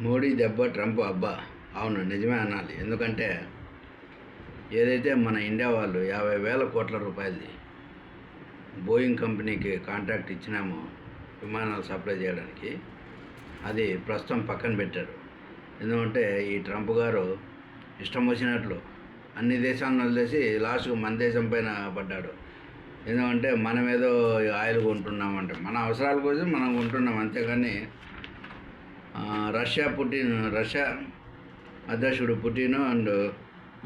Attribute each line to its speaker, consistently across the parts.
Speaker 1: మోడీ దెబ్బ ట్రంప్ అబ్బా. అవును, నిజమే అనాలి. ఎందుకంటే ఏదైతే మన ఇండియా వాళ్ళు 50,000 కోట్ల రూపాయలది బోయింగ్ కంపెనీకి కాంట్రాక్ట్ ఇచ్చినామో విమానాలు సప్లై చేయడానికి, అది ప్రస్తుతం పక్కన పెట్టారు. ఎందుకంటే ఈ ట్రంప్ గారు ఇష్టం వచ్చినట్లు అన్ని దేశాలను వదిలేసి లాస్ట్కు మన దేశం పైన పడ్డాడు. ఎందుకంటే మనం ఏదో ఆయిల్ కొంటున్నామంటే మన అవసరాల కోసం మనం కొంటున్నాం, అంతేగాని రష్యా అధ్యక్షుడు పుటిన్ అండ్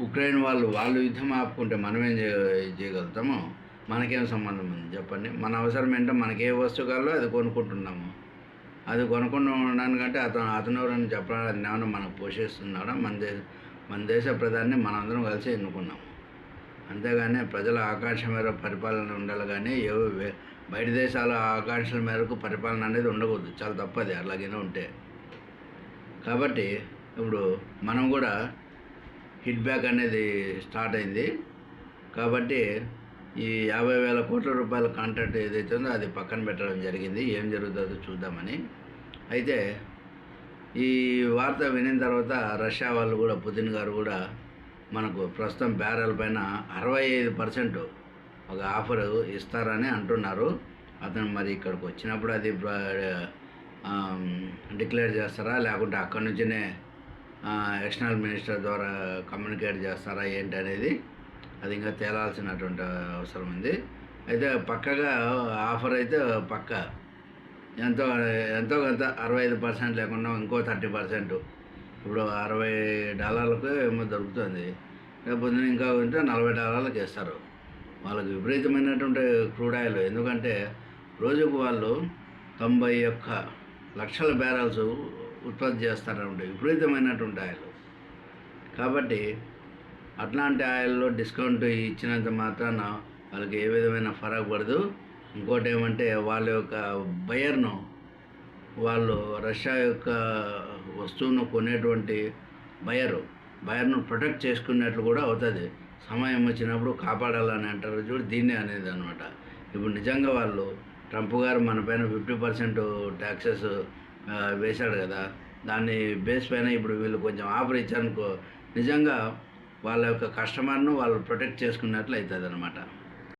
Speaker 1: ఉక్రెయిన్ వాళ్ళు యుద్ధం ఆపుకుంటే మనమేం చేయగలుగుతాము? మనకేం సంబంధం ఉంది చెప్పండి? మన అవసరం ఏంటో మనకి ఏ వస్తువు కావాలో అది కొనుక్కుంటున్నాము. అది కొనుక్కుంటూ ఉండడానికంటే అతను ఎవరని చెప్పడానికి ఏమన్నా మనకు పోషిస్తున్నాడా? మన దేశ ప్రధాని మనందరం కలిసి ఎన్నుకున్నాము. అంతేగాని ప్రజల ఆకాంక్ష మేరకు పరిపాలన ఉండాలి, కానీ బయట దేశాల ఆకాంక్షల మేరకు పరిపాలన అనేది ఉండకూడదు. చాలా తప్పది అలాగైనా ఉంటే. కాబట్టి ఇప్పుడు మనం కూడా హిట్ బ్యాక్ అనేది స్టార్ట్ అయింది. కాబట్టి ఈ 50,000 కోట్ల రూపాయల కాంట్రాక్ట్ ఏదైతే ఉందో అది పక్కన పెట్టడం జరిగింది. ఏం జరుగుతుందో చూద్దామని. అయితే ఈ వార్త వినిన తర్వాత రష్యా వాళ్ళు కూడా, పుతిన్ గారు కూడా మనకు ప్రస్తుతం బ్యారెల్ పైన 65% ఒక ఆఫర్ ఇస్తారని అంటున్నారు. అతను మరి ఇక్కడికి వచ్చినప్పుడు అది డిక్లేర్ చేస్తారా, లేకుంటే అక్కడి నుంచినే ఎక్స్టర్నల్ మినిస్టర్ ద్వారా కమ్యూనికేట్ చేస్తారా ఏంటి అనేది అది ఇంకా తేలాల్సినటువంటి అవసరం ఉంది. అయితే పక్కగా ఆఫర్ అయితే పక్క ఎంతో కొంత 65% లేకుండా ఇంకో 30%, ఇప్పుడు $60 ఏమో దొరుకుతుంది. లేకపోతే ఇంకా ఉంటే $40 ఇస్తారు. వాళ్ళకి విపరీతమైనటువంటి క్రూడ్ ఆయిల్. ఎందుకంటే రోజుకు వాళ్ళు 91 లక్షల బ్యారల్స్ ఉత్పత్తి చేస్తారంటే విపరీతమైనటువంటి ఆయిల్. కాబట్టి అట్లాంటి ఆయిల్లో డిస్కౌంట్ ఇచ్చినంత మాత్రాన వాళ్ళకి ఏ విధమైన ఫరక్ పడదు. ఇంకోటి ఏమంటే వాళ్ళ యొక్క బయర్ను, వాళ్ళు రష్యా యొక్క వస్తువును కొనేటువంటి బయర్ను ప్రొటెక్ట్ చేసుకున్నట్లు కూడా అవుతుంది. సమయం వచ్చినప్పుడు కాపాడాలని అంటారు చూడు, దీన్నే అనేది అనమాట. ఇప్పుడు నిజంగా వాళ్ళు ట్రంప్ గారు మన పైన 50% ట్యాక్సెస్ వేశాడు కదా, దాన్ని బేస్ పైన ఇప్పుడు వీళ్ళు కొంచెం ఆఫర్ ఇచ్చారనుకో, నిజంగా వాళ్ళ యొక్క కస్టమర్ను వాళ్ళు ప్రొటెక్ట్ చేసుకున్నట్లు అవుతుంది అనమాట.